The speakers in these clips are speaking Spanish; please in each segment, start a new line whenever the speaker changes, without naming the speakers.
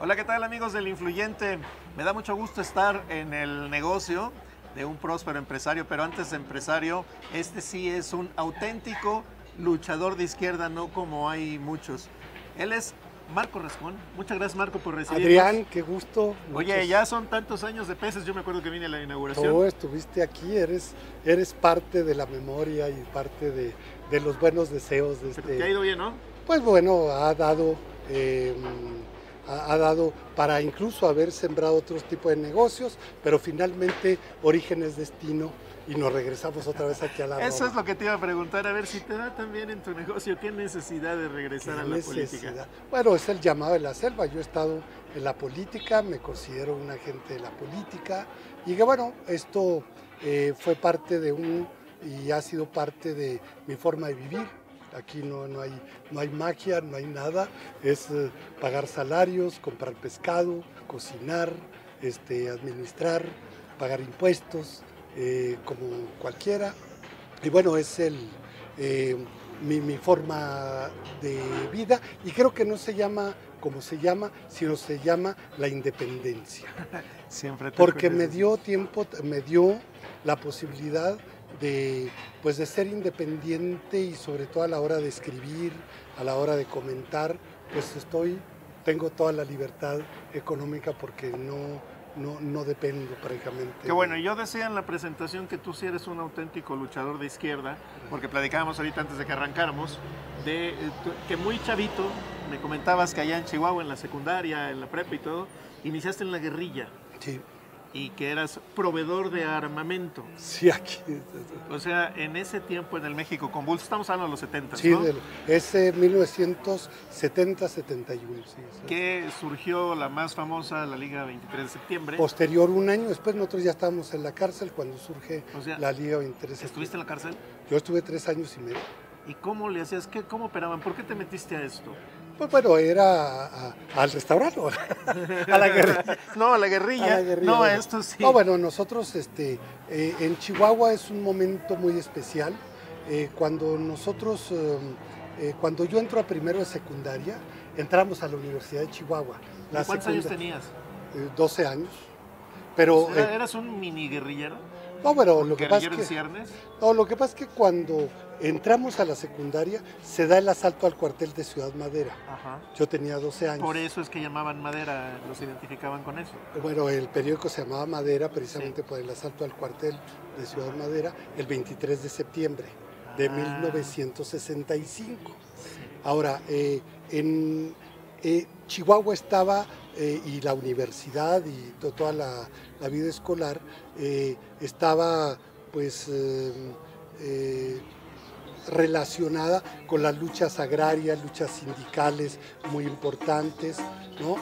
Hola, ¿qué tal amigos del Influyente? Me da mucho gusto estar en el negocio de un próspero empresario, pero antes de empresario, este sí es un auténtico luchador de izquierda, no como hay muchos. Él es Marco Rascón. Muchas gracias, Marco, por recibirnos.
Adrián, qué gusto.
Oye, ya son tantos años de Peces, yo me acuerdo que vine a la inauguración.
Tú estuviste aquí, eres parte de la memoria y parte de los buenos deseos de
Pero te ha ido bien, ¿no?
Pues bueno, ha dado para incluso haber sembrado otros tipos de negocios, pero finalmente origen es destino y nos regresamos otra vez aquí a la
Eso
Roma.
es lo que te iba a preguntar, a ver si te va también en tu negocio, ¿qué necesidad de regresar a la política?
Bueno, es el llamado de la selva. Yo he estado en la política, me considero un agente de la política y que bueno, esto fue parte y ha sido parte de mi forma de vivir. Aquí no hay magia, no hay nada, es pagar salarios, comprar pescado, cocinar, administrar, pagar impuestos, como cualquiera. Y bueno, es mi forma de vida y creo que no se llama como se llama, sino se llama la independencia.
Siempre te
Porque
acuerdas de eso.
me dio la posibilidad pues de ser independiente y sobre todo a la hora de escribir, a la hora de comentar, pues tengo toda la libertad económica porque no dependo prácticamente.
Qué bueno, yo decía en la presentación que tú sí eres un auténtico luchador de izquierda, porque platicábamos ahorita antes de que arrancáramos, que muy chavito, me comentabas que allá en Chihuahua, en la secundaria, en la prepa y todo, iniciaste en la guerrilla.
Sí.
Y que eras proveedor de armamento.
Sí, aquí.
O sea, en ese tiempo en el México convulso, estamos hablando de los 70,
sí,
¿no?
Ese 1970-71, sí.
Que surgió la más famosa, la Liga 23 de septiembre.
Posterior, un año después, nosotros ya estábamos en la cárcel cuando surge la Liga 23 de septiembre.
¿Estuviste en la cárcel?
Yo estuve 3 años y medio.
¿Y cómo le hacías? ¿Cómo operaban? ¿Por qué te metiste a esto?
Pues bueno, era al restaurante, a la guerrilla.
No, a la guerrilla. No, a esto sí.
No, bueno, nosotros en Chihuahua es un momento muy especial. Cuando yo entro a primero de secundaria, entramos a la Universidad de Chihuahua.
¿Cuántos años tenías?
12 años. Pero,
¿Eras un mini guerrillero?
No, bueno, lo que pasa es que cuando entramos a la secundaria se da el asalto al cuartel de Ciudad Madera.
Ajá.
Yo tenía 12 años.
Por eso es que llamaban Madera, los identificaban con eso.
Bueno, el periódico se llamaba Madera precisamente por el asalto al cuartel de Ciudad Madera el 23 de septiembre de 1965. Ahora, en Chihuahua estaba, y la universidad y toda la vida escolar estaba pues relacionada con las luchas agrarias, luchas sindicales muy importantes, ¿no?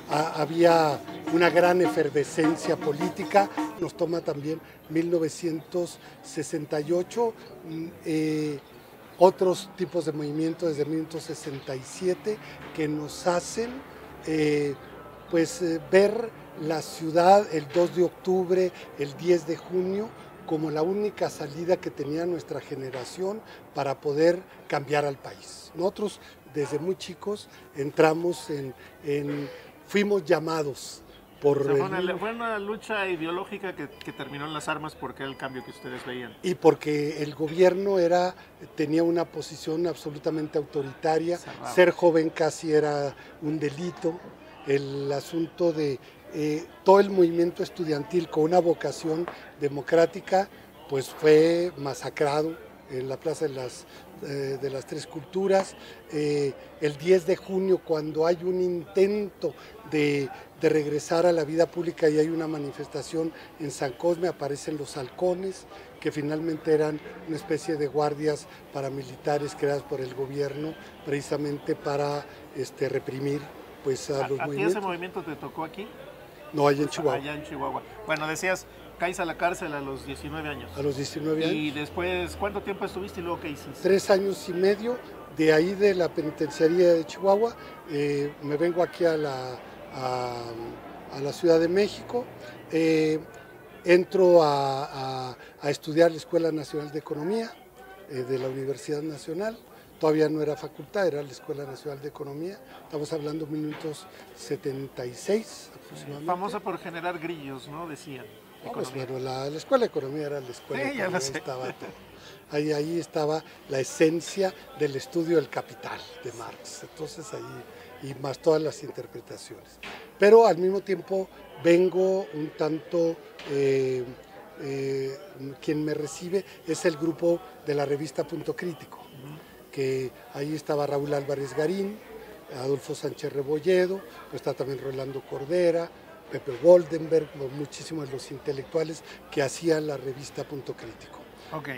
Había una gran efervescencia política. Nos toma también 1968, otros tipos de movimientos desde 1967 que nos hacen ver la ciudad el 2 de octubre, el 10 de junio, como la única salida que tenía nuestra generación para poder cambiar al país. Nosotros desde muy chicos entramos fuimos llamados por...
O sea, fue una lucha ideológica que terminó en las armas porque era el cambio que ustedes veían.
Y porque el gobierno tenía una posición absolutamente autoritaria,
cerrado.
Ser joven casi era un delito, el asunto de todo el movimiento estudiantil con una vocación democrática pues fue masacrado en la Plaza de las Tres Culturas. El 10 de junio, cuando hay un intento de regresar a la vida pública y hay una manifestación en San Cosme, aparecen los halcones, que finalmente eran una especie de guardias paramilitares creadas por el gobierno precisamente para reprimir pues, a los movimientos.
¿A ti ese movimiento te tocó aquí?
No, allá en Chihuahua.
Allá en Chihuahua. Bueno, decías, caes a la cárcel a los 19 años.
A los 19 años.
Y después, ¿cuánto tiempo estuviste y luego qué hiciste?
3 años y medio. De ahí de la penitenciaría de Chihuahua, me vengo aquí a la Ciudad de México. Entro a estudiar la Escuela Nacional de Economía de la Universidad Nacional. todavía no era facultad, era la Escuela Nacional de Economía. Estamos hablando de 1976 aproximadamente.
Famosa por generar grillos, ¿no? Decían.
No, pues bueno, la Escuela de Economía era la Escuela de Economía, estaba todo. Ahí estaba la esencia del estudio del capital de Marx, entonces ahí, y más todas las interpretaciones. Pero al mismo tiempo vengo un tanto, quien me recibe es el grupo de la revista Punto Crítico, que ahí estaba Raúl Álvarez Garín, Adolfo Sánchez Rebolledo, pues está también Rolando Cordera, Pepe Goldenberg, muchísimos de los intelectuales que hacían la revista Punto Crítico.
Ok,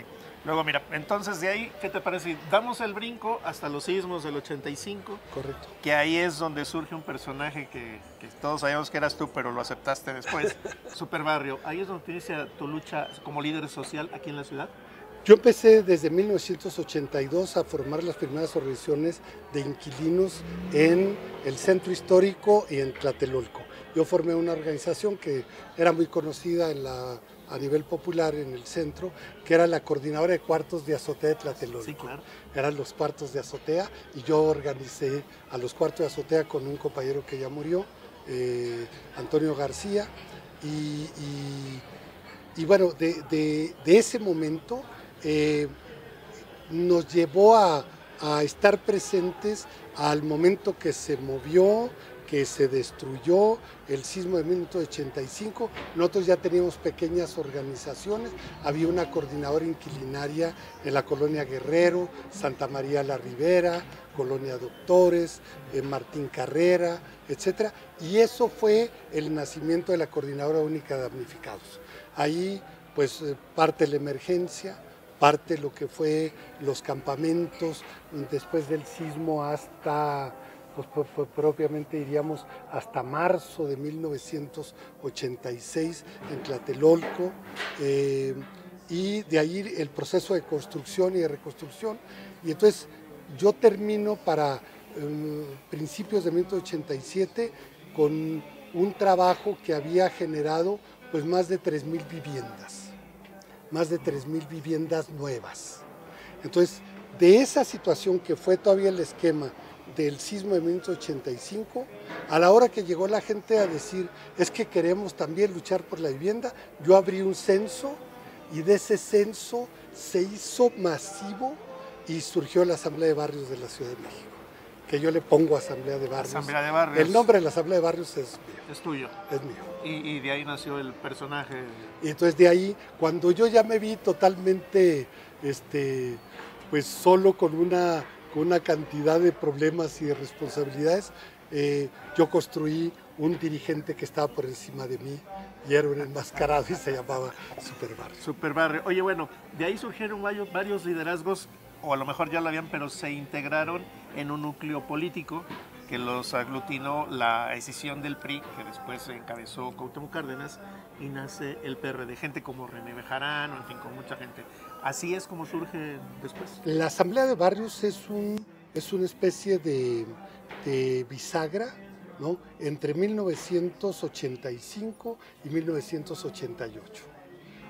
luego mira, entonces de ahí, ¿qué te parece? Damos el brinco hasta los sismos del 85.
Correcto.
Que ahí es donde surge un personaje que todos sabíamos que eras tú, pero lo aceptaste después, Super Barrio. Ahí es donde inicia tu lucha como líder social aquí en la ciudad.
Yo empecé desde 1982 a formar las primeras organizaciones de inquilinos en el centro histórico y en Tlatelolco. Yo formé una organización que era muy conocida a nivel popular en el centro, que era la Coordinadora de Cuartos de Azotea de Tlatelolco.
Sí, claro.
Eran los cuartos de azotea y yo organicé a los cuartos de azotea con un compañero que ya murió, Antonio García. Y bueno, de ese momento nos llevó a estar presentes al momento que se movió, que se destruyó el sismo de 1985. Nosotros ya teníamos pequeñas organizaciones, había una coordinadora inquilinaria en la colonia Guerrero, Santa María la Ribera, Colonia Doctores, Martín Carrera, etc. Y eso fue el nacimiento de la Coordinadora Única de Damnificados. Ahí pues parte la emergencia, parte lo que fue los campamentos después del sismo hasta, pues propiamente diríamos, hasta marzo de 1986 en Tlatelolco, y de ahí el proceso de construcción y de reconstrucción. Y entonces yo termino para principios de 1987 con un trabajo que había generado pues más de 3,000 viviendas. Más de 3,000 viviendas nuevas. Entonces, de esa situación que fue todavía el esquema del sismo de 1985, a la hora que llegó la gente a decir, es que queremos también luchar por la vivienda, yo abrí un censo y de ese censo se hizo masivo y surgió la Asamblea de Barrios de la Ciudad de México, que yo le pongo Asamblea de Barrios.
Asamblea de Barrios.
El nombre de la Asamblea de Barrios es mío.
Es tuyo.
Es mío.
Y de ahí nació el personaje.
Y entonces de ahí, cuando yo ya me vi totalmente pues solo con una cantidad de problemas y de responsabilidades, yo construí un dirigente que estaba por encima de mí y era un enmascarado y se llamaba Super Barrio.
Super Barrio. Oye, bueno, de ahí surgieron varios liderazgos, o a lo mejor ya lo habían, pero se integraron en un núcleo político que los aglutinó la escisión del PRI, que después se encabezó Cuauhtémoc Cárdenas, y nace el PRD, gente como René Bejarano, en fin, con mucha gente. Así es como surge después.
La Asamblea de Barrios es una especie de bisagra, ¿no?, entre 1985 y 1988.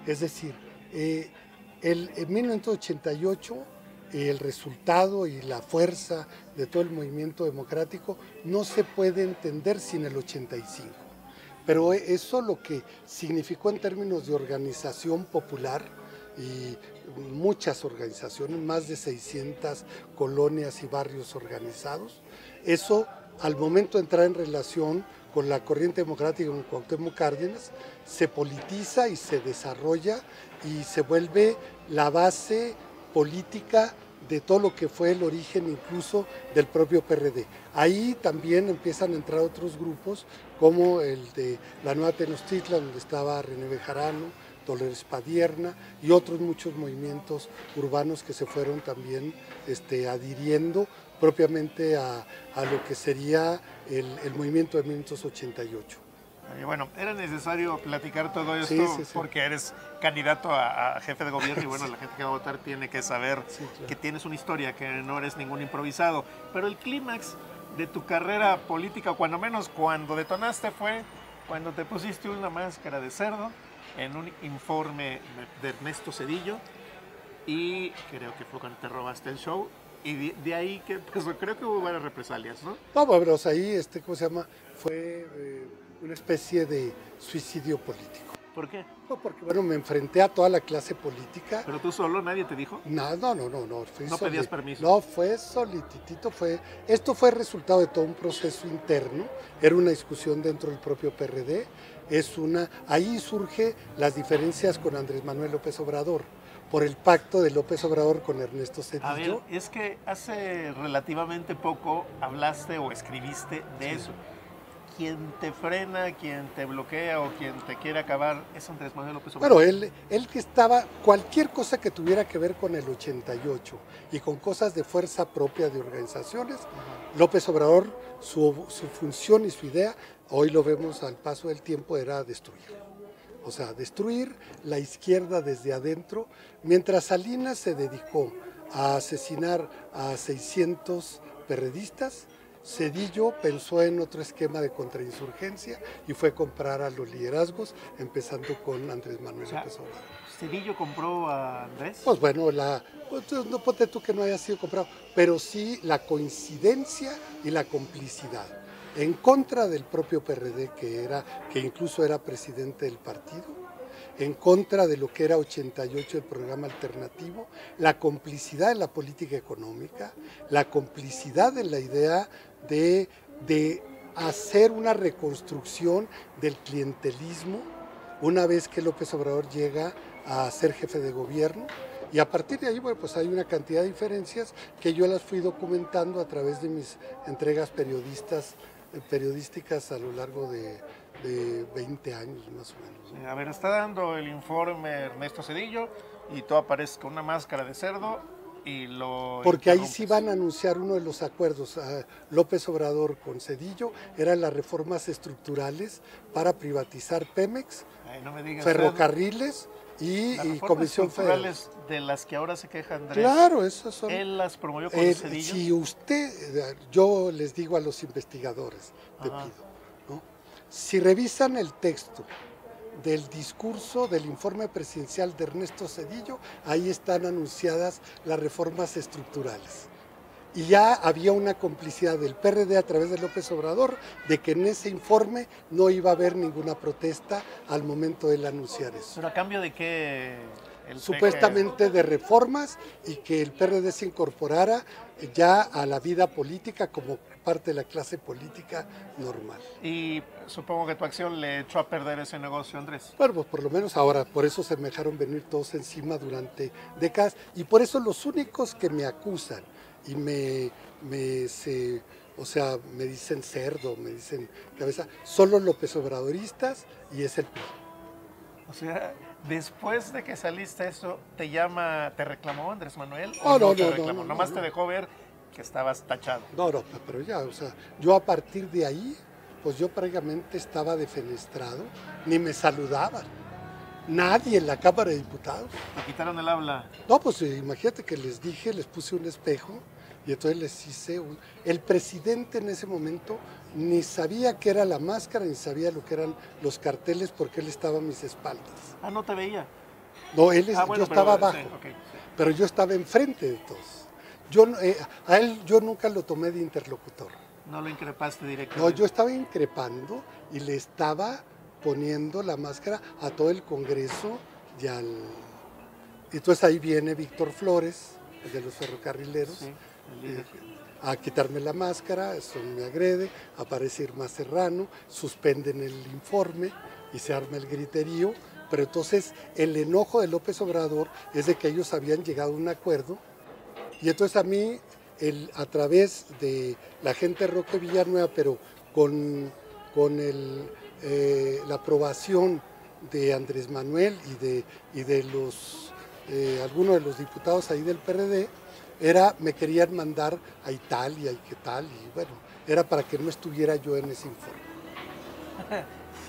Es decir, en 1988 el resultado y la fuerza de todo el movimiento democrático no se puede entender sin el 85. Pero eso lo que significó en términos de organización popular, y muchas organizaciones, más de 600 colonias y barrios organizados, eso al momento de entrar en relación con la corriente democrática con Cuauhtémoc Cárdenas, se politiza y se desarrolla y se vuelve la base política de todo lo que fue el origen incluso del propio PRD. Ahí también empiezan a entrar otros grupos como el de la Nueva Tenochtitlan, donde estaba René Bejarano, Dolores Padierna y otros muchos movimientos urbanos que se fueron también adhiriendo propiamente a lo que sería el movimiento de 1988.
Bueno, era necesario platicar todo esto, sí. Porque eres candidato a jefe de gobierno y bueno, la gente que va a votar tiene que saber claro, que tienes una historia, que no eres ningún improvisado. Pero el clímax de tu carrera política, cuando menos cuando detonaste, fue cuando te pusiste una máscara de cerdo en un informe de Ernesto Zedillo y creo que fue cuando te robaste el show Y de ahí que, pues creo que hubo varias represalias, ¿no?
No, bueno, o sea, ahí, ¿cómo se llama? Fue una especie de suicidio político.
¿Por qué?
No, porque, bueno, me enfrenté a toda la clase política.
¿Pero tú solo? ¿Nadie te dijo?
No, no, no, no.
¿No pedías permiso?
No, fue solititito, esto fue resultado de todo un proceso interno, era una discusión dentro del propio PRD, ahí surge las diferencias con Andrés Manuel López Obrador, por el pacto de López Obrador con Ernesto Zedillo.
A ver, es que hace relativamente poco hablaste o escribiste de eso. Quien te frena, quien te bloquea o quien te quiere acabar es Andrés Manuel López Obrador.
Bueno, él que estaba, cualquier cosa que tuviera que ver con el 88 y con cosas de fuerza propia de organizaciones, López Obrador, su función y su idea, hoy lo vemos al paso del tiempo, era destruir. O sea, destruir la izquierda desde adentro, mientras Salinas se dedicó a asesinar a 600 perredistas, Zedillo pensó en otro esquema de contrainsurgencia y fue a comprar a los liderazgos, empezando con Andrés Manuel López Obrador.
¿Zedillo compró a Andrés?
Pues bueno, no ponte tú que no haya sido comprado, pero sí la coincidencia y la complicidad en contra del propio PRD, que incluso era presidente del partido, en contra de lo que era 88 el programa alternativo, la complicidad en la política económica, la complicidad en la idea de hacer una reconstrucción del clientelismo una vez que López Obrador llega a ser jefe de gobierno. Y a partir de ahí, bueno, pues hay una cantidad de diferencias que yo las fui documentando a través de mis entregas periodísticas a lo largo de 20 años más o menos.
Sí, a ver, está dando el informe Ernesto Zedillo y tú apareces con una máscara de cerdo y lo...
Porque ahí sí van a anunciar uno de los acuerdos. López Obrador con Zedillo eran las reformas estructurales para privatizar Pemex,
no me digas
ferrocarriles y Comisión Federal.
De las que ahora se queja Andrés.
Claro, esas son.
Él las promovió con Zedillo.
Si yo les digo a los investigadores, te pido, ¿no? Si revisan el texto del discurso del informe presidencial de Ernesto Zedillo, ahí están anunciadas las reformas estructurales. Y ya había una complicidad del PRD a través de López Obrador de que en ese informe no iba a haber ninguna protesta al momento de él anunciar eso.
¿Pero a cambio de qué?
Supuestamente de reformas y que el PRD se incorporara ya a la vida política como parte de la clase política normal.
Y supongo que tu acción le echó a perder ese negocio, Andrés.
Bueno, pues por lo menos ahora, por eso se me dejaron venir todos encima durante décadas y por eso los únicos que me acusan y me dicen cerdo, me dicen cabeza, son los López Obradoristas y es el PRI.
O sea, después de que saliste eso, ¿te reclamó Andrés Manuel?
¿O no
te reclamó?
No,
nomás te dejó ver que estabas tachado.
No, pero ya, o sea, yo a partir de ahí, pues yo prácticamente estaba defenestrado, ni me saludaban. Nadie en la Cámara de Diputados.
¿Te quitaron el habla?
No, pues imagínate que les puse un espejo y entonces les hice El presidente en ese momento ni sabía qué era la máscara, ni sabía lo que eran los carteles porque él estaba a mis espaldas.
Ah, ¿no te veía?
No, yo estaba abajo,
sí, okay, sí.
Pero yo estaba enfrente de todos. A él yo nunca lo tomé de interlocutor.
¿No lo increpaste directamente?
No, yo estaba increpando y le estaba poniendo la máscara a todo el Congreso y Entonces ahí viene Víctor Flores, el de los ferrocarrileros,
sí,
a quitarme la máscara, eso me agrede, aparece Irma Serrano, suspenden el informe y se arma el griterío, pero entonces el enojo de López Obrador es de que ellos habían llegado a un acuerdo y entonces a mí, a través de la gente de Roque Villanueva, pero con la aprobación de Andrés Manuel y de algunos de los diputados ahí del PRD, me querían mandar a Italia y qué tal, y bueno, era para que no estuviera yo en ese informe.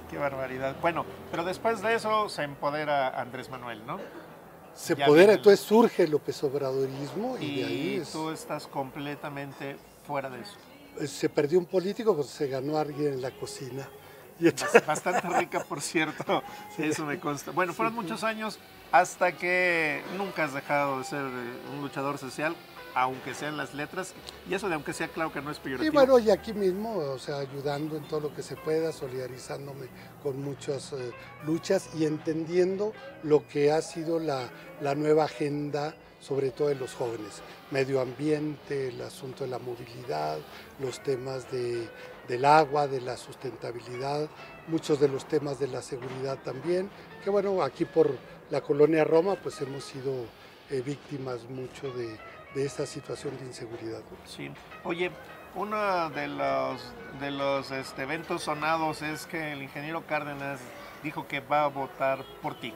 Qué barbaridad. Bueno, pero después de eso se empodera Andrés Manuel, ¿no?
Se empodera, entonces surge el López Obradorismo y de ahí
tú estás completamente fuera de eso.
Se perdió un político, pues se ganó alguien en la cocina.
Bastante rica, por cierto, sí. Eso me consta. Bueno, fueron muchos años hasta que nunca has dejado de ser un luchador social. aunque sean las letras, y eso de aunque sea, claro que no es peyorativo.
Y bueno, y aquí mismo, o sea, ayudando en todo lo que se pueda, solidarizándome con muchas luchas y entendiendo lo que ha sido la nueva agenda, sobre todo de los jóvenes. Medio ambiente, el asunto de la movilidad, los temas del agua, de la sustentabilidad, muchos de los temas de la seguridad también, que bueno, aquí por la colonia Roma, pues hemos sido víctimas mucho de esta situación de inseguridad, ¿no?
Sí. Oye, uno de los eventos sonados es que el ingeniero Cárdenas dijo que va a votar por ti,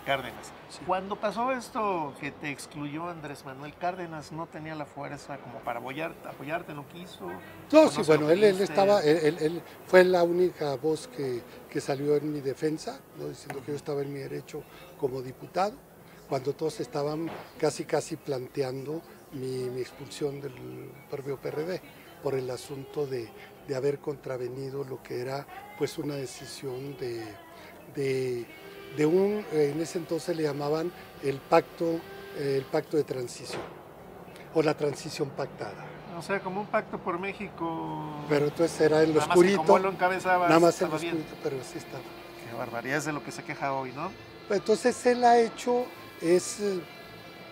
Cárdenas.
Sí.
Cuando pasó esto que te excluyó Andrés Manuel, Cárdenas no tenía la fuerza como para apoyarte, no quiso.
No, sí, bueno, él fue la única voz que salió en mi defensa, ¿no? Diciendo que yo estaba en mi derecho como diputado, cuando todos estaban casi planteando mi expulsión del propio PRD por el asunto de haber contravenido lo que era pues una decisión de un, en ese entonces le llamaban el pacto de transición o la transición pactada.
O sea, como un pacto por México.
Pero entonces era en lo
nada
oscurito.
Más que como lo encabezaba,
nada más en lo oscurito, pero sí estaba.
Qué barbaridad, es de lo que se queja hoy, ¿no?
Entonces él ha hecho,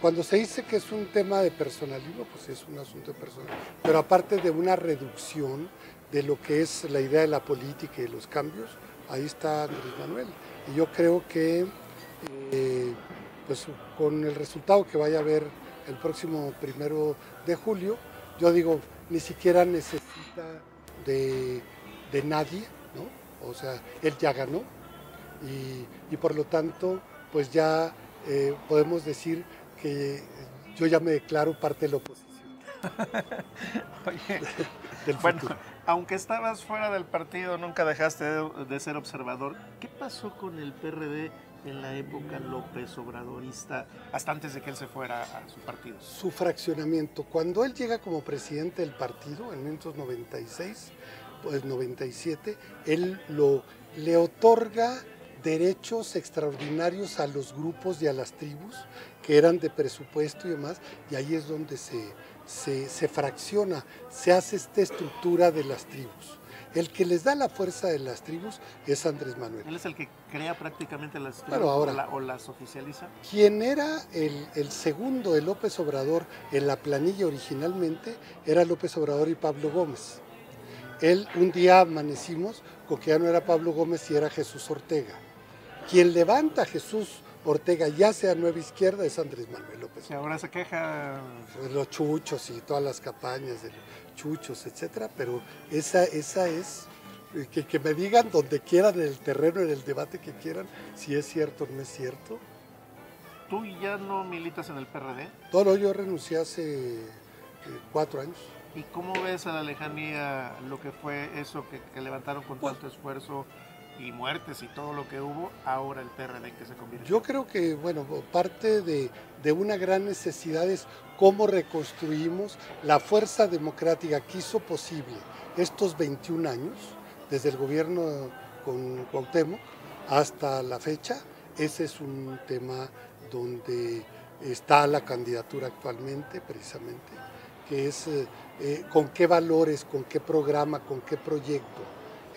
cuando se dice que es un tema de personalismo, pues es un asunto de personalismo, pero aparte de una reducción de lo que es la idea de la política y de los cambios, ahí está Andrés Manuel. Y yo creo que pues con el resultado que vaya a haber el próximo 1 de julio, yo digo, ni siquiera necesita de nadie, ¿no? O sea, él ya ganó y por lo tanto, pues ya podemos decir que yo ya me declaro parte de la oposición.
Oye, bueno, aunque estabas fuera del partido, nunca dejaste de ser observador. ¿Qué pasó con el PRD en la época López Obradorista, hasta antes de que él se fuera a su partido?
Su fraccionamiento. Cuando él llega como presidente del partido, en 1996, pues 97, él le otorga derechos extraordinarios a los grupos y a las tribus que eran de presupuesto y demás, y ahí es donde se fracciona, se hace esta estructura de las tribus. El que les da la fuerza de las tribus es Andrés Manuel.
Él es el que crea prácticamente las tribus,
bueno, ahora,
o las oficializa.
Quien era el segundo de López Obrador en la planilla originalmente era López Obrador y Pablo Gómez. Él, un día amanecimos con que ya no era Pablo Gómez y era Jesús Ortega. Quien levanta a Jesús Ortega, ya sea Nueva Izquierda, es Andrés Manuel López.
Y ahora se queja
de los chuchos y todas las campañas de chuchos, etcétera, pero esa es, que me digan donde quieran, en el terreno, en el debate que quieran, si es cierto o no es cierto.
¿Tú ya no militas en el PRD?
No, yo renuncié hace 4 años.
¿Y cómo ves a la lejanía lo que fue eso que levantaron con tanto esfuerzo y muertes y todo lo que hubo, ahora el PRD que se convirtió?
Yo creo que, bueno, parte de una gran necesidad es cómo reconstruimos la fuerza democrática que hizo posible estos 21 años, desde el gobierno con Cuauhtémoc hasta la fecha. Ese es un tema donde está la candidatura actualmente, precisamente, que es con qué valores, con qué programa, con qué proyecto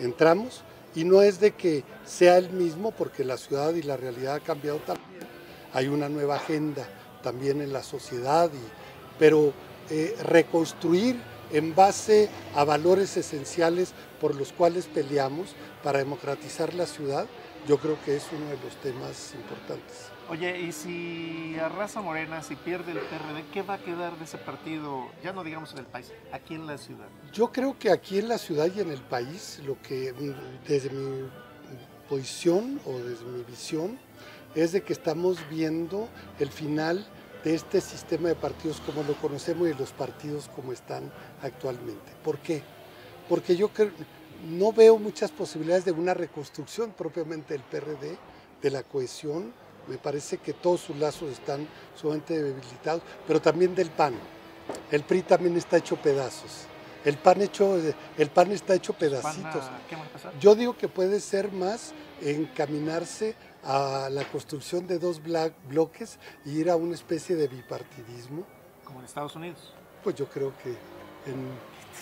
entramos. Y no es de que sea el mismo, porque la ciudad y la realidad ha cambiado también. Hay una nueva agenda también en la sociedad, pero reconstruir en base a valores esenciales por los cuales peleamos para democratizar la ciudad, yo creo que es uno de los temas importantes.
Oye, y si arrasa Morena, si pierde el PRD, ¿qué va a quedar de ese partido? Ya no digamos en el país, aquí en la ciudad.
Yo creo que aquí en la ciudad y en el país, lo que desde mi posición o desde mi visión, es de que estamos viendo el final de este sistema de partidos como lo conocemos y de los partidos como están actualmente. ¿Por qué? Porque yo no veo muchas posibilidades de una reconstrucción propiamente del PRD, de la cohesión. Me parece que todos sus lazos están sumamente debilitados, pero también del PAN. El PRI también está hecho pedazos. El PAN está hecho pedacitos.
¿Qué va a pasar?
Yo digo que puede ser más encaminarse a la construcción de 2 bloques y ir a una especie de bipartidismo.
como en Estados Unidos.
Pues yo creo que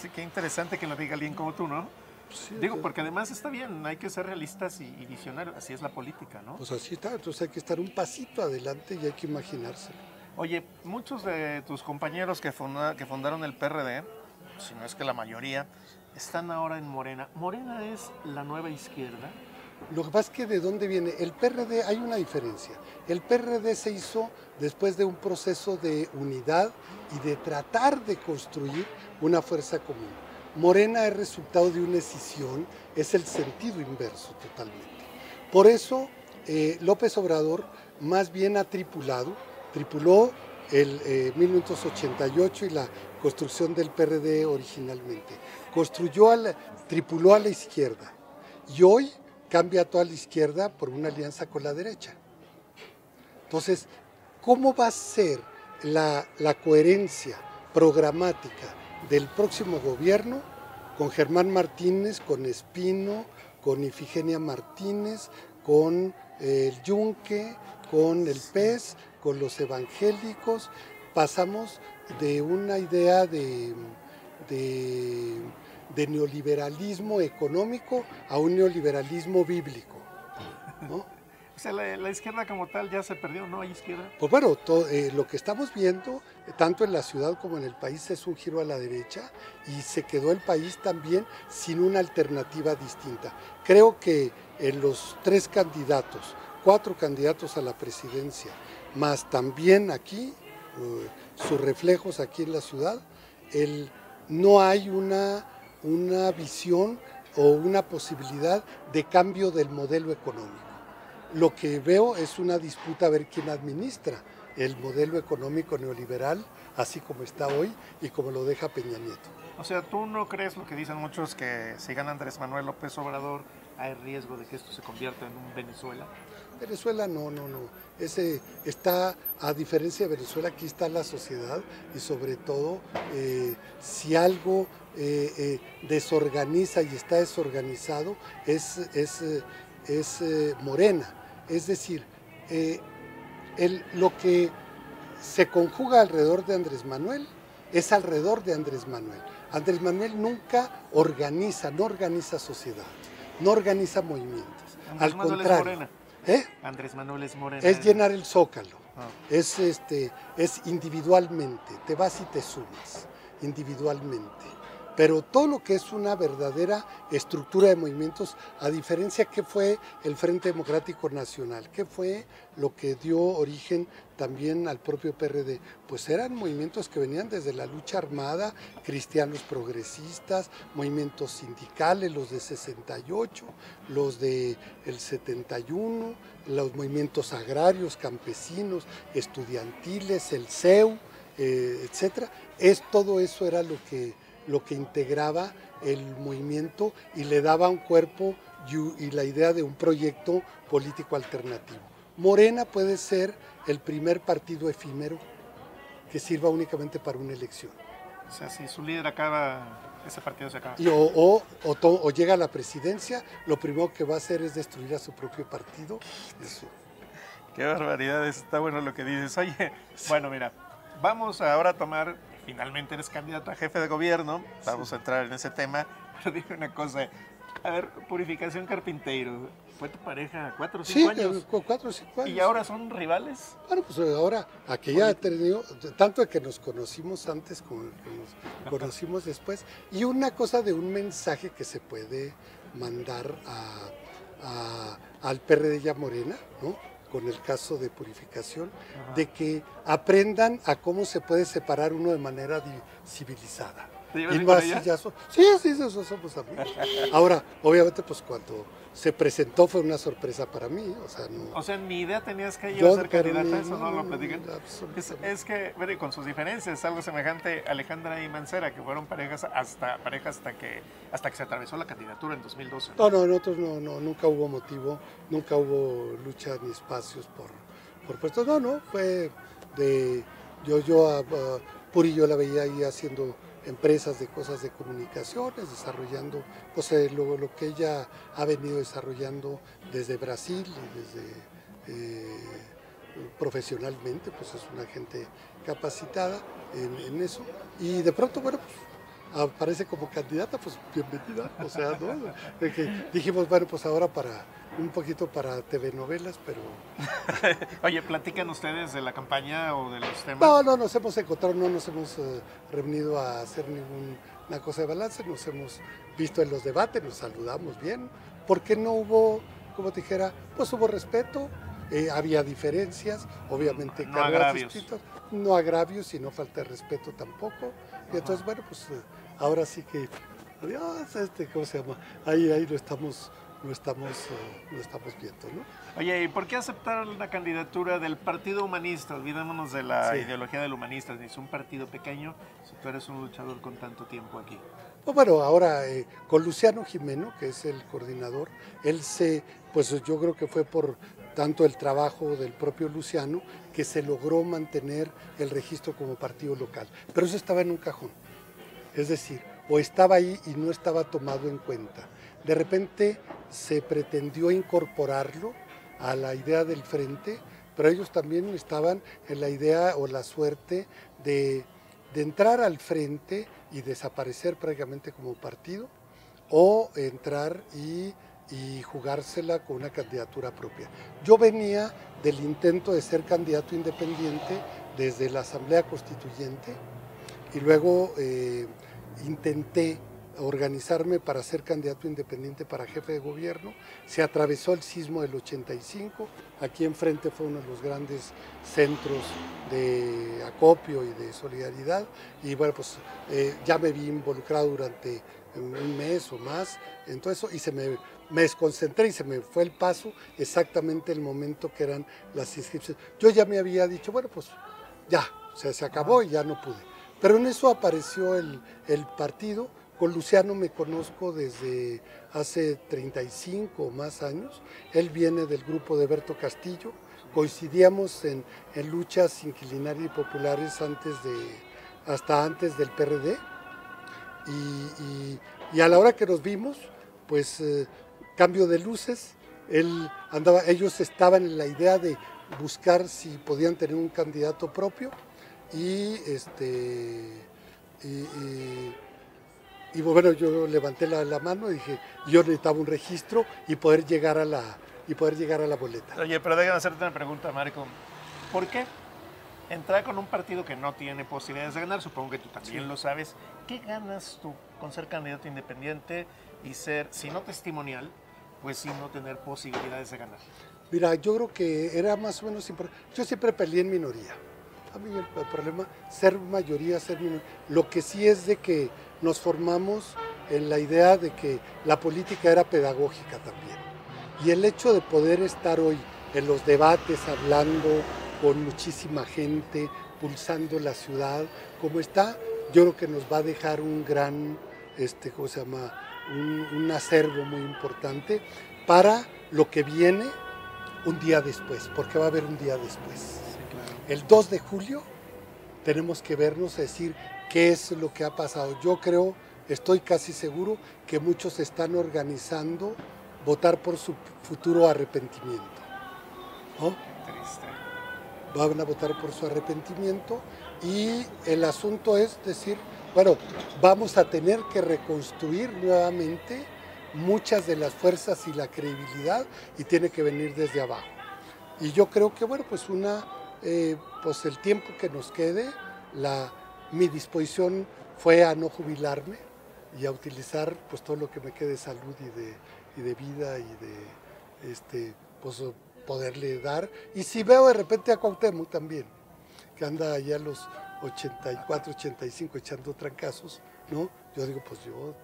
Sí, qué interesante que lo diga alguien como tú, ¿no?
sí,
Digo, porque además está bien, hay que ser realistas y visionarios, así es la política, ¿no?
pues así está, entonces hay que estar un pasito adelante y hay que imaginárselo.
Oye, muchos de tus compañeros que fundaron el PRD, si no es que la mayoría, están ahora en Morena. ¿Morena es la nueva izquierda?
Lo que pasa es que de dónde viene, el PRD, hay una diferencia. El PRD se hizo después de un proceso de unidad y de tratar de construir una fuerza común. Morena es resultado de una escisión, es el sentido inverso totalmente. Por eso López Obrador más bien ha tripuló el 1988 y la construcción del PRD originalmente. Tripuló a la izquierda y hoy cambia toda la izquierda por una alianza con la derecha. Entonces, ¿cómo va a ser la coherencia programática del próximo gobierno con Germán Martínez, con Espino, con Ifigenia Martínez, con el Yunque, con el PES, con los evangélicos? Pasamos de una idea de neoliberalismo económico a un neoliberalismo bíblico, ¿no?
O sea, la izquierda como tal ya se perdió, ¿no hay izquierda?
Pues bueno, lo que estamos viendo, tanto en la ciudad como en el país, es un giro a la derecha y se quedó el país también sin una alternativa distinta. Creo que en los 4 candidatos a la presidencia, más también aquí, sus reflejos aquí en la ciudad, no hay una visión o una posibilidad de cambio del modelo económico. Lo que veo es una disputa a ver quién administra el modelo económico neoliberal, así como está hoy y como lo deja Peña Nieto.
O sea, ¿tú no crees lo que dicen muchos, que si gana Andrés Manuel López Obrador hay riesgo de que esto se convierta en un Venezuela?
Venezuela no. Está, a diferencia de Venezuela, aquí está la sociedad y sobre todo si algo desorganiza y está desorganizado es Morena. Es decir, lo que se conjuga alrededor de Andrés Manuel es alrededor de Andrés Manuel. Andrés Manuel nunca no organiza sociedad, no organiza movimientos.
Andrés
Al
Manuel
contrario.
Es Morena. Andrés Manuel es Morena.
Es llenar el zócalo.
Ah.
Es individualmente, te vas y te sumas individualmente. Pero todo lo que es una verdadera estructura de movimientos, a diferencia que fue el Frente Democrático Nacional, que fue lo que dio origen también al propio PRD, pues eran movimientos que venían desde la lucha armada, cristianos progresistas, movimientos sindicales, los de 68, los del 71, los movimientos agrarios, campesinos, estudiantiles, el CEU, etcétera. Todo eso era lo que integraba el movimiento y le daba un cuerpo y la idea de un proyecto político alternativo. Morena puede ser el primer partido efímero que sirva únicamente para una elección.
O sea, si su líder acaba, ese partido se acaba.
O llega a la presidencia, lo primero que va a hacer es destruir a su propio partido. Eso.
Qué barbaridad, está bueno lo que dices. Oye, bueno, mira, vamos ahora a tomar, finalmente eres candidato a jefe de gobierno, vamos a entrar en ese tema, pero dime una cosa, a ver, Purificación Carpinteiro, ¿fue tu pareja 4 o 5 años?
Sí, 4 o 5 años.
¿Y ahora son rivales?
Bueno, pues ahora, aquella ha tenido, tanto que nos conocimos antes como que nos conocimos después, y una cosa de un mensaje que se puede mandar al PRD y a Morena, ¿no? Con el caso de Purificación, de que aprendan a cómo se puede separar uno de manera civilizada.
¿Te llevas bien con ella?
Sí, eso somos amigos. Ahora, obviamente, pues cuando se presentó fue una sorpresa para mí,
O sea, ni idea tenías que ella iba a ser candidata, eso no lo platican. Es que, con sus diferencias, algo semejante a Alejandra y Mancera, que fueron parejas hasta que se atravesó la candidatura en 2012.
No, nosotros nunca hubo motivo, nunca hubo lucha ni espacios por puestos. Fue de Puri yo la veía ahí haciendo empresas de cosas de comunicaciones, desarrollando pues, lo que ella ha venido desarrollando desde Brasil y profesionalmente, pues es una gente capacitada en eso, y de pronto, bueno, pues aparece como candidata, pues bienvenida, o sea, ¿no? De que dijimos, bueno, pues ahora para un poquito para telenovelas, pero...
Oye, ¿platican ustedes de la campaña o de los temas?
No nos hemos encontrado, no nos hemos reunido a hacer ninguna cosa de balance, nos hemos visto en los debates, nos saludamos bien, porque no hubo, como te dijera, pues hubo respeto, había diferencias, obviamente
no agravios.
Distintas, no agravios y no falta de respeto tampoco, y entonces, bueno, pues ahora sí que, adiós, ¿cómo se llama? Ahí lo estamos viendo, ¿no?
Oye, ¿y por qué aceptar la candidatura del Partido Humanista? Olvidémonos de la ideología del humanista, ni es un partido pequeño, si tú eres un luchador con tanto tiempo aquí.
Pues bueno, ahora con Luciano Jimeno, que es el coordinador, pues yo creo que fue por tanto el trabajo del propio Luciano que se logró mantener el registro como partido local. Pero eso estaba en un cajón, es decir, o estaba ahí y no estaba tomado en cuenta. De repente se pretendió incorporarlo a la idea del frente, pero ellos también estaban en la idea o la suerte de entrar al frente y desaparecer prácticamente como partido, o entrar y jugársela con una candidatura propia. Yo venía del intento de ser candidato independiente desde la Asamblea Constituyente y luego intenté organizarme para ser candidato independiente para jefe de gobierno. Se atravesó el sismo del 85, aquí enfrente fue uno de los grandes centros de acopio y de solidaridad, y bueno, pues ya me vi involucrado durante un mes o más en todo eso, y me desconcentré y se me fue el paso exactamente el momento que eran las inscripciones. Yo ya me había dicho, bueno, pues ya, o sea, se acabó y ya no pude. Pero en eso apareció el partido. Con Luciano me conozco desde hace 35 o más años. Él viene del grupo de Berto Castillo. Coincidíamos en luchas inquilinarias y populares hasta antes del PRD. Y a la hora que nos vimos, pues cambio de luces. Ellos estaban en la idea de buscar si podían tener un candidato propio y bueno, yo levanté la mano y dije, yo necesitaba un registro y poder llegar a la boleta.
Oye, pero déjame hacerte una pregunta, Marco. ¿Por qué entrar con un partido que no tiene posibilidades de ganar? Supongo que tú también lo sabes. ¿Qué ganas tú con ser candidato independiente y ser, si no testimonial, pues sin no tener posibilidades de ganar?
Mira, yo creo que era más o menos importante. Yo siempre peleé en minoría. A mí el problema, ser mayoría, ser minoría. Lo que sí es de que nos formamos en la idea de que la política era pedagógica también. Y el hecho de poder estar hoy en los debates hablando con muchísima gente, pulsando la ciudad, como está, yo creo que nos va a dejar un gran, ¿cómo se llama? Un acervo muy importante para lo que viene un día después, porque va a haber un día después. El 2 de julio tenemos que vernos a decir qué es lo que ha pasado. Yo creo, estoy casi seguro que muchos están organizando votar por su futuro arrepentimiento, ¿no?
Triste.
Van a votar por su arrepentimiento y el asunto es decir, bueno, vamos a tener que reconstruir nuevamente muchas de las fuerzas y la credibilidad y tiene que venir desde abajo. Y yo creo que, bueno, pues pues el tiempo que nos quede, mi disposición fue a no jubilarme y a utilizar pues todo lo que me quede de salud y de vida y de pues poderle dar. Y si veo de repente a Cuauhtémoc también, que anda allá a los 84, 85 echando trancazos, ¿no? Yo digo, pues yo,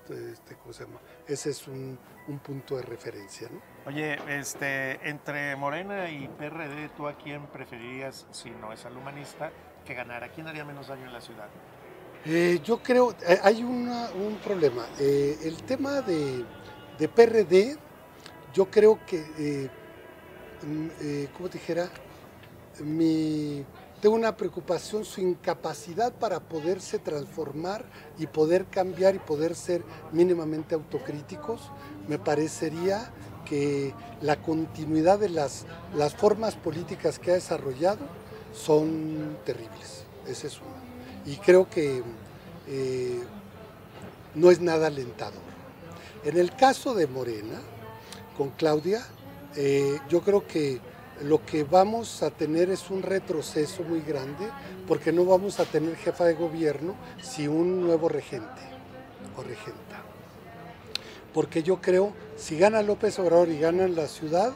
¿cómo se llama? Ese es un punto de referencia, ¿no?
Oye, entre Morena y PRD, ¿tú a quién preferirías, si no es al humanista, que ganara? ¿Quién haría menos daño en la ciudad?
Yo creo, hay un problema. El tema de PRD, yo creo que, como te dijera, tengo una preocupación, su incapacidad para poderse transformar y poder cambiar y poder ser mínimamente autocríticos, me parecería que la continuidad de las formas políticas que ha desarrollado son terribles. Ese es uno. Y creo que no es nada alentador. En el caso de Morena, con Claudia, yo creo que lo que vamos a tener es un retroceso muy grande, porque no vamos a tener jefa de gobierno sin un nuevo regente o regenta. Porque yo creo, si gana López Obrador y gana la ciudad,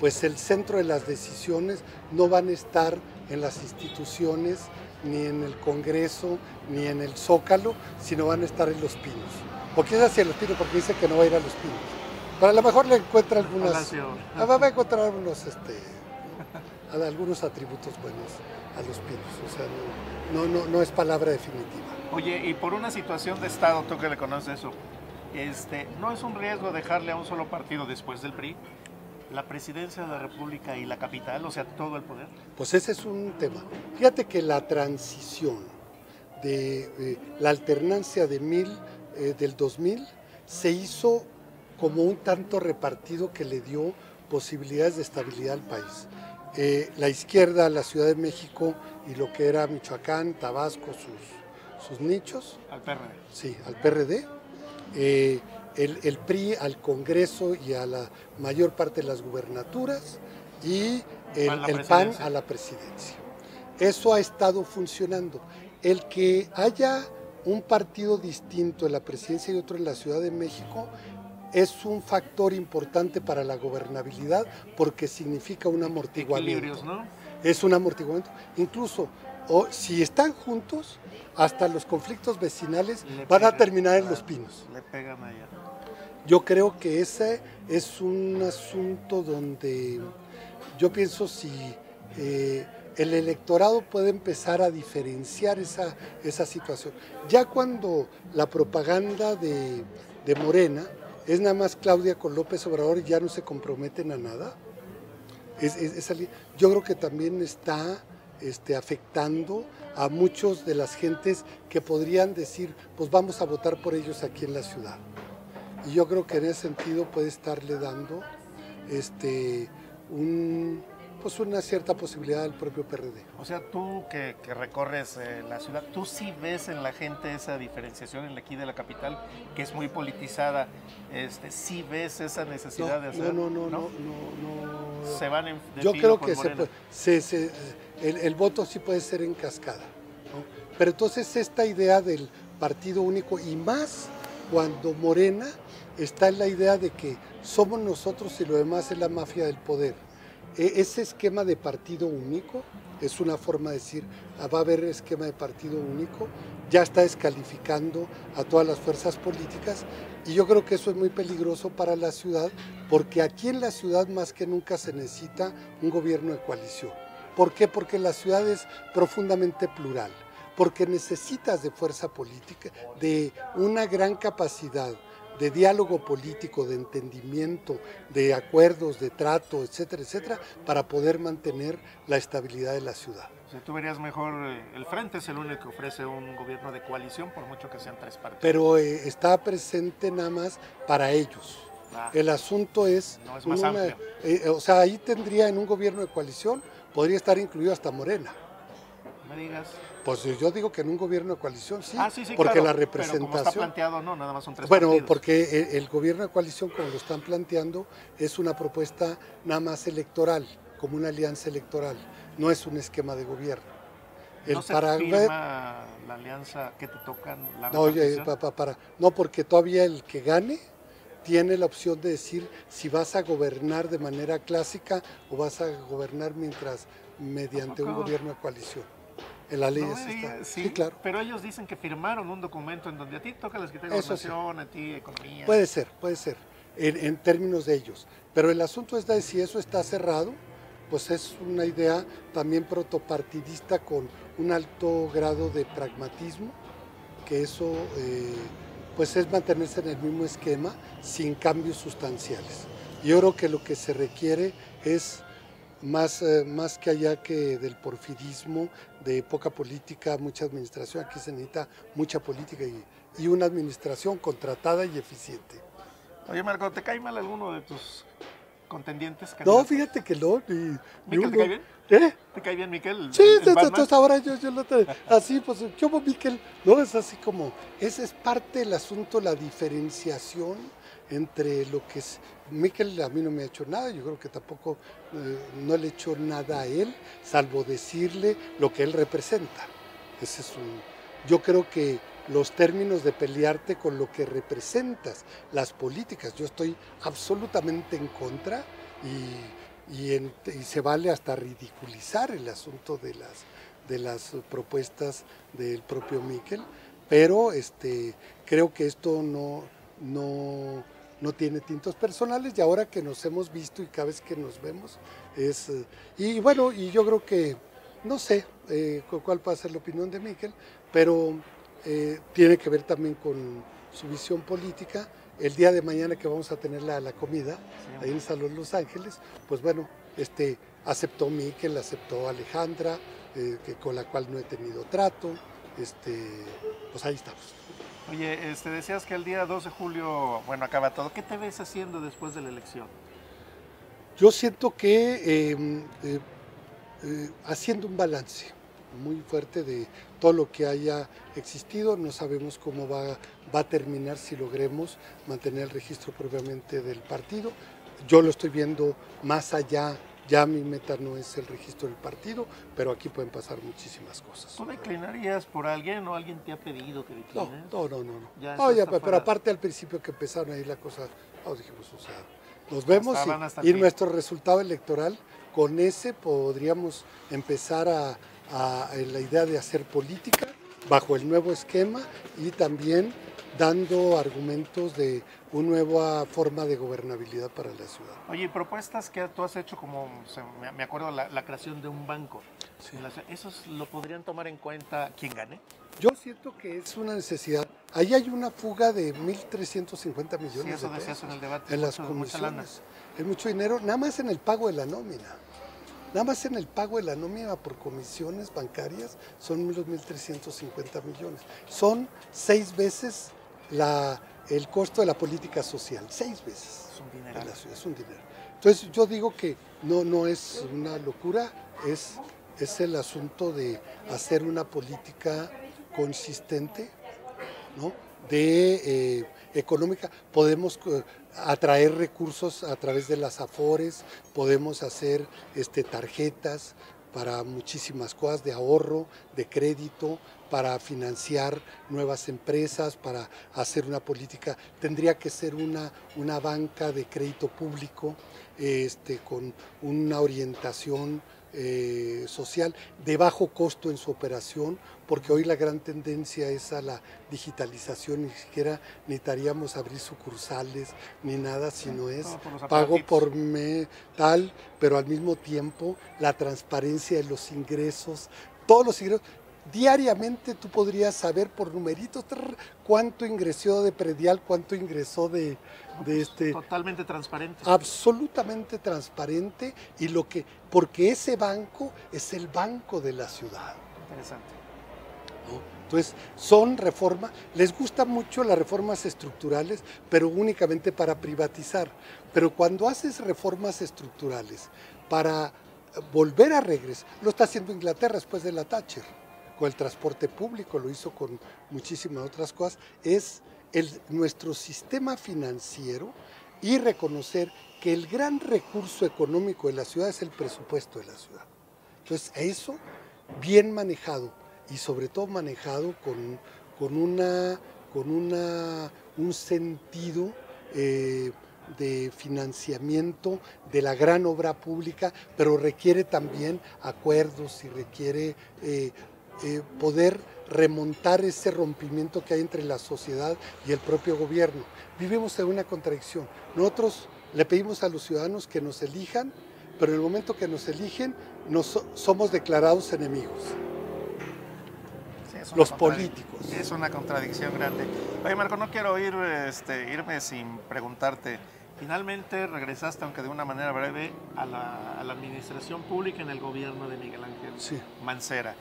pues el centro de las decisiones no van a estar en las instituciones, ni en el Congreso, ni en el Zócalo, sino van a estar en Los Pinos. ¿Por qué es hacia Los Pinos? Porque dice que no va a ir a Los Pinos. Pero a lo mejor le encuentra algunas, va a encontrar algunos atributos buenos a Los Pinos. O sea, no es palabra definitiva.
Oye, y por una situación de Estado, tú que le conoces eso, ¿no es un riesgo dejarle a un solo partido después del PRI la presidencia de la República y la capital, o sea, todo el poder?
Pues ese es un tema. Fíjate que la transición de la alternancia del 2000 se hizo como un tanto repartido que le dio posibilidades de estabilidad al país. La izquierda, la Ciudad de México y lo que era Michoacán, Tabasco, sus nichos.
Al PRD.
Sí, al PRD. El PRI al Congreso y a la mayor parte de las gubernaturas, y el PAN a la presidencia. Eso ha estado funcionando. El que haya un partido distinto en la presidencia y otro en la Ciudad de México es un factor importante para la gobernabilidad, porque significa un amortiguamiento.
Equilibrios, ¿no?
Es un amortiguamiento. Incluso, si están juntos, hasta los conflictos vecinales van a terminar en Los Pinos.
Le pegan allá.
Yo creo que ese es un asunto donde yo pienso si el electorado puede empezar a diferenciar esa situación. Ya cuando la propaganda de Morena es nada más Claudia con López Obrador y ya no se comprometen a nada, yo creo que también está afectando a muchos de las gentes que podrían decir, pues vamos a votar por ellos aquí en la ciudad. Y yo creo que en ese sentido puede estarle dando una cierta posibilidad al propio PRD.
O sea, tú que recorres la ciudad, ¿tú sí ves en la gente esa diferenciación en aquí de la capital, que es muy politizada? ¿Sí ves esa necesidad de hacer?
No.
Se van en
Yo creo que el voto sí puede ser en cascada, ¿no? Pero entonces esta idea del partido único, y más cuando Morena está en la idea de que somos nosotros y lo demás es la mafia del poder. Ese esquema de partido único es una forma de decir, va a haber esquema de partido único, ya está descalificando a todas las fuerzas políticas, y yo creo que eso es muy peligroso para la ciudad, porque aquí en la ciudad más que nunca se necesita un gobierno de coalición. ¿Por qué? Porque la ciudad es profundamente plural, porque necesitas de fuerza política, de una gran capacidad de diálogo político, de entendimiento, de acuerdos, de trato, etcétera, etcétera, para poder mantener la estabilidad de la ciudad.
O sea, tú verías mejor, el Frente es el único que ofrece un gobierno de coalición, por mucho que sean tres partidos.
Pero está presente nada más para ellos. El asunto es...
No es más amplio.
O sea, ahí tendría en un gobierno de coalición, podría estar incluido hasta Morena.
¿Me digas?
Pues yo digo que en un gobierno de coalición sí,
sí,
porque
claro,
la representación...
Pero como está planteado, no, nada más son tres
partidos.
Bueno,
porque el gobierno de coalición, como lo están planteando, es una propuesta nada más electoral, como una alianza electoral, no es un esquema de gobierno.
¿No se firma la alianza que te tocan?
No, porque todavía el que gane tiene la opción de decir si vas a gobernar de manera clásica o vas a gobernar mediante un gobierno de coalición. En la ley está.
Sí, claro. Pero ellos dicen que firmaron un documento en donde a ti toca la Secretaría de Gobernación, a ti economía.
Puede ser, en términos de ellos. Pero el asunto es de si eso está cerrado, pues es una idea también protopartidista con un alto grado de pragmatismo, que eso pues es mantenerse en el mismo esquema sin cambios sustanciales. Yo creo que lo que se requiere es más que allá que del porfirismo, de poca política, mucha administración. Aquí se necesita mucha política y una administración contratada y eficiente.
Oye, Marco, ¿te cae mal alguno de tus contendientes?
No,
candidatos?
fíjate que no.
¿Miquel te cae bien?
¿Eh?
¿Te cae bien Miquel?
Sí,
¿El Batman?
entonces ahora yo lo tengo así, pues yo Miquel, no es así como, ese es parte del asunto, la diferenciación entre lo que es, Miquel a mí no me ha hecho nada, yo creo que tampoco no le he hecho nada a él, salvo decirle lo que él representa. Ese es yo creo que los términos de pelearte con lo que representas, las políticas, yo estoy absolutamente en contra y se vale hasta ridiculizar el asunto de las propuestas del propio Miquel, pero creo que esto no tiene tintos personales y ahora que nos hemos visto y cada vez que nos vemos y bueno, y yo creo que no sé cuál puede ser la opinión de Miquel, pero tiene que ver también con su visión política. El día de mañana que vamos a tener la comida ahí en el Salón Los Ángeles, pues bueno, aceptó Miquel, aceptó Alejandra, con la cual no he tenido trato, pues ahí estamos.
Oye, decías que el día 2 de julio, bueno, acaba todo. ¿Qué te ves haciendo después de la elección?
Yo siento que haciendo un balance muy fuerte de todo lo que haya existido, no sabemos cómo va a terminar si logremos mantener el registro propiamente del partido. Yo lo estoy viendo más allá, ya mi meta no es el registro del partido, pero aquí pueden pasar muchísimas cosas.
¿Tú declinarías por alguien o alguien te ha pedido que declines?
No.
Ya
Oye, pero aparte al principio que empezaron ahí la cosa, dijimos, o sea, nos vemos y nuestro resultado electoral, con ese podríamos empezar a la idea de hacer política bajo el nuevo esquema y también dando argumentos de una nueva forma de gobernabilidad para la ciudad.
Oye, propuestas que tú has hecho como, me acuerdo, la creación de un banco. Sí. ¿Esos lo podrían tomar en cuenta quien gane?
Yo siento que es una necesidad. Ahí hay una fuga de 1.350 millones
sí, eso
de pesos
en el debate,
en las comisiones. Es mucho dinero, nada más en el pago de la nómina. Nada más en el pago de la nómina por comisiones bancarias son los 1.350 millones. Son 6 veces el costo de la política social, 6 veces.
Es un dinero.
Es un dinero. Entonces yo digo que no es una locura, es el asunto de hacer una política consistente, ¿no? De económica. Podemos atraer recursos a través de las Afores, podemos hacer tarjetas para muchísimas cosas de ahorro, de crédito, para financiar nuevas empresas, para hacer una política. Tendría que ser una banca de crédito público con una orientación social de bajo costo en su operación, porque hoy la gran tendencia es a la digitalización, ni siquiera necesitaríamos abrir sucursales ni nada, sino es pago por tal, pero al mismo tiempo la transparencia de los ingresos, todos los ingresos. Diariamente tú podrías saber por numeritos cuánto ingresó de predial, cuánto ingresó de
totalmente transparente.
Absolutamente transparente porque ese banco es el banco de la ciudad.
Interesante.
¿No? Entonces, son reformas, les gustan mucho las reformas estructurales, pero únicamente para privatizar. Pero cuando haces reformas estructurales para volver a regresar, lo está haciendo Inglaterra después de la Thatcher, con el transporte público, lo hizo con muchísimas otras cosas, es nuestro sistema financiero y reconocer que el gran recurso económico de la ciudad es el presupuesto de la ciudad. Entonces, eso bien manejado y sobre todo manejado con un sentido de financiamiento de la gran obra pública, pero requiere también acuerdos y requiere poder remontar ese rompimiento que hay entre la sociedad y el propio gobierno. Vivimos en una contradicción. Nosotros le pedimos a los ciudadanos que nos elijan, pero en el momento que nos eligen, somos declarados enemigos. Sí, los políticos.
Es una contradicción grande. Oye, Marco, no quiero irme sin preguntarte. Finalmente regresaste, aunque de una manera breve, a la administración pública en el gobierno de Miguel Ángel Mancera.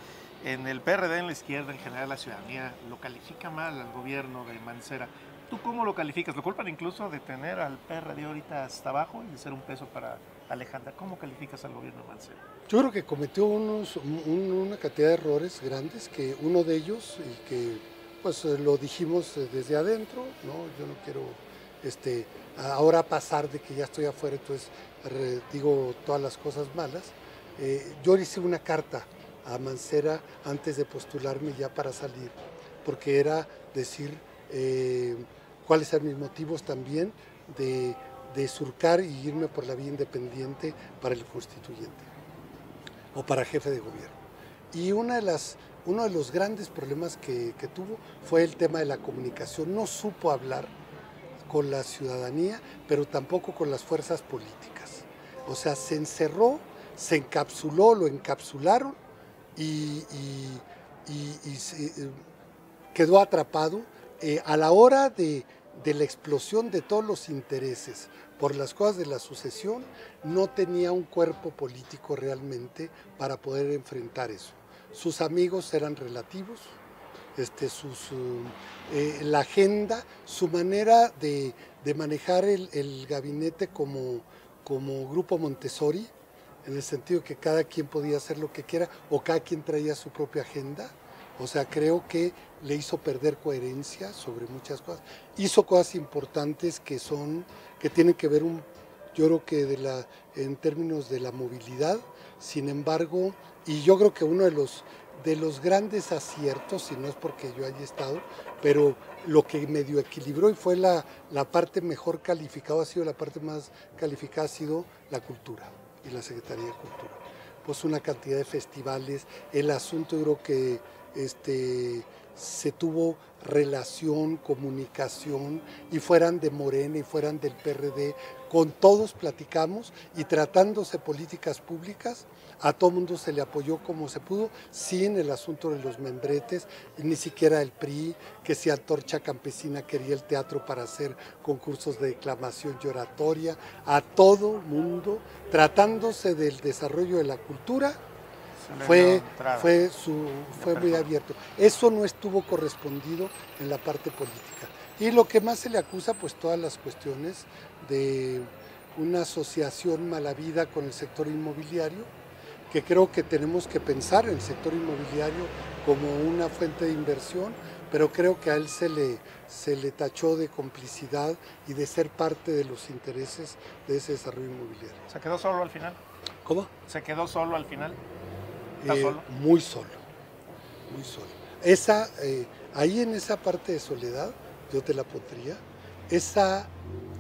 En el PRD, en la izquierda, en general la ciudadanía lo califica mal al gobierno de Mancera. ¿Tú cómo lo calificas? Lo culpan incluso de tener al PRD ahorita hasta abajo y de ser un peso para Alejandra. ¿Cómo calificas al gobierno de Mancera?
Yo creo que cometió una cantidad de errores grandes, que uno de ellos, y que pues lo dijimos desde adentro, ¿no? Yo no quiero ahora pasar de que ya estoy afuera, entonces digo todas las cosas malas. Yo hice una carta a Mancera antes de postularme ya para salir, porque era decir cuáles eran mis motivos también de surcar y irme por la vía independiente para el constituyente o para jefe de gobierno. Y uno de los grandes problemas que tuvo fue el tema de la comunicación. No supo hablar con la ciudadanía, pero tampoco con las fuerzas políticas. O sea, se encerró, se encapsuló, lo encapsularon y quedó atrapado a la hora de la explosión de todos los intereses por las cosas de la sucesión. No tenía un cuerpo político realmente para poder enfrentar eso. Sus amigos eran relativos, la agenda, su manera de manejar el gabinete como grupo Montessori, en el sentido que cada quien podía hacer lo que quiera o cada quien traía su propia agenda. O sea, creo que le hizo perder coherencia sobre muchas cosas. Hizo cosas importantes que tienen que ver yo creo que en términos de la movilidad. Sin embargo, y yo creo que uno de los grandes aciertos, si no es porque yo haya estado, pero lo que medio equilibró y fue la parte mejor calificada, ha sido la parte más calificada, ha sido la cultura y la Secretaría de Cultura. Pues una cantidad de festivales, el asunto yo creo que se tuvo relación, comunicación, y fueran de Morena y fueran del PRD, con todos platicamos, y tratándose políticas públicas, a todo mundo se le apoyó como se pudo, sin el asunto de los membretes, ni siquiera el PRI, que si Antorcha Campesina quería el teatro para hacer concursos de declamación y oratoria, a todo mundo, tratándose del desarrollo de la cultura. Fue muy abierto. Eso no estuvo correspondido en la parte política. Y lo que más se le acusa, pues todas las cuestiones de una asociación malavida con el sector inmobiliario, que creo que tenemos que pensar en el sector inmobiliario como una fuente de inversión, pero creo que a él se le tachó de complicidad y de ser parte de los intereses de ese desarrollo inmobiliario.
¿Se quedó solo al final?
¿Cómo?
¿Se quedó solo al final?
Muy solo, muy solo. Ahí en esa parte de soledad, yo te la pondría, esa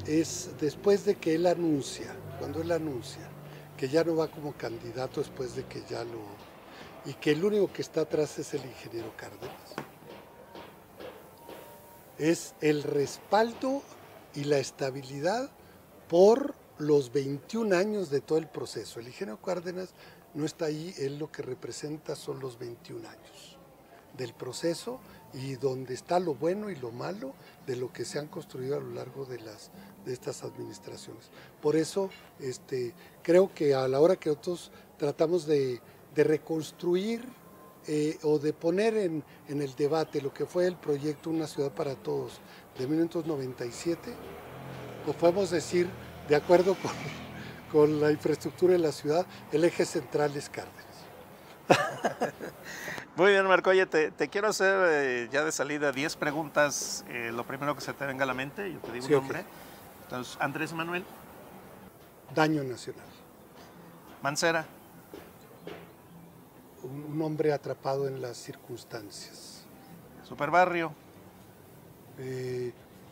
es después de que él anuncia, cuando él anuncia que ya no va como candidato después de que y que el único que está atrás es el ingeniero Cárdenas. Es el respaldo y la estabilidad por los 21 años de todo el proceso. El ingeniero Cárdenas no está ahí, él lo que representa son los 21 años del proceso y donde está lo bueno y lo malo de lo que se han construido a lo largo de estas administraciones. Por eso creo que a la hora que nosotros tratamos de reconstruir o de poner en el debate lo que fue el proyecto Una Ciudad para Todos de 1997, pues podemos decir, de acuerdo con la infraestructura de la ciudad, el eje central es Cárdenas.
Muy bien, Marco. Oye, te quiero hacer ya de salida 10 preguntas. Lo primero que se te venga a la mente, yo te digo un nombre. Okay. Entonces, Andrés Manuel.
Daño nacional.
Mancera.
Un hombre atrapado en las circunstancias.
Superbarrio.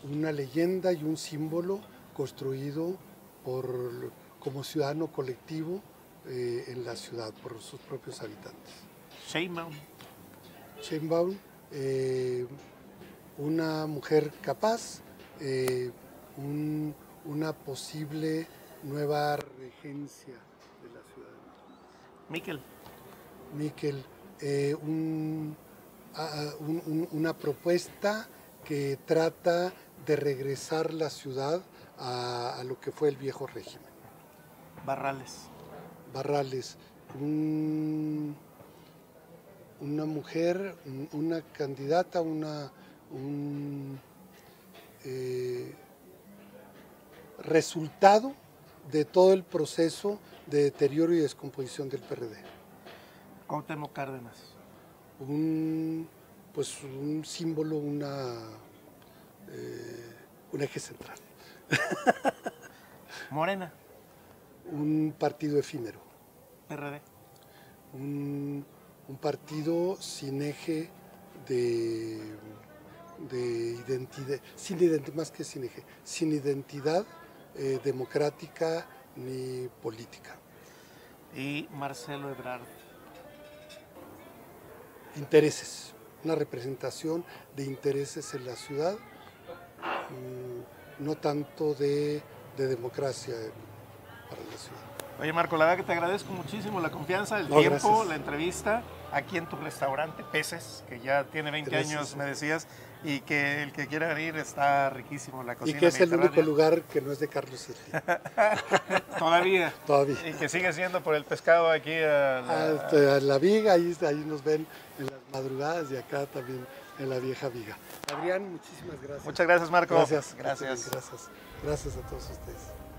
Una leyenda y un símbolo construido como ciudadano colectivo en la ciudad, por sus propios habitantes. Sheinbaum, una mujer capaz, una posible nueva regencia de la ciudad. Miquel, una propuesta que trata de regresar la ciudad a lo que fue el viejo régimen. Barrales, una mujer, una candidata, resultado de todo el proceso de deterioro y descomposición del PRD.
Cuauhtémoc Cárdenas.
Un símbolo, un eje central.
Morena.
Un partido efímero.
PRD.
Un partido sin eje de identidad, más que sin eje, sin identidad democrática ni política.
Y Marcelo Ebrard.
Intereses, una representación de intereses en la ciudad, no tanto de democracia para la ciudad.
Oye, Marco, la verdad que te agradezco muchísimo la confianza, el tiempo, gracias. La entrevista aquí en tu restaurante Peces, que ya tiene 20 años, me decías, y que el que quiera venir está riquísimo la cocina.
Y que es el único lugar que no es de Carlos Slim.
Todavía.
Todavía.
Y que sigue siendo por el pescado aquí
a la Viga, ahí nos ven en las madrugadas y acá también en la vieja Viga. Adrián, muchísimas gracias.
Muchas gracias, Marco.
Gracias.
Gracias.
Gracias a todos ustedes.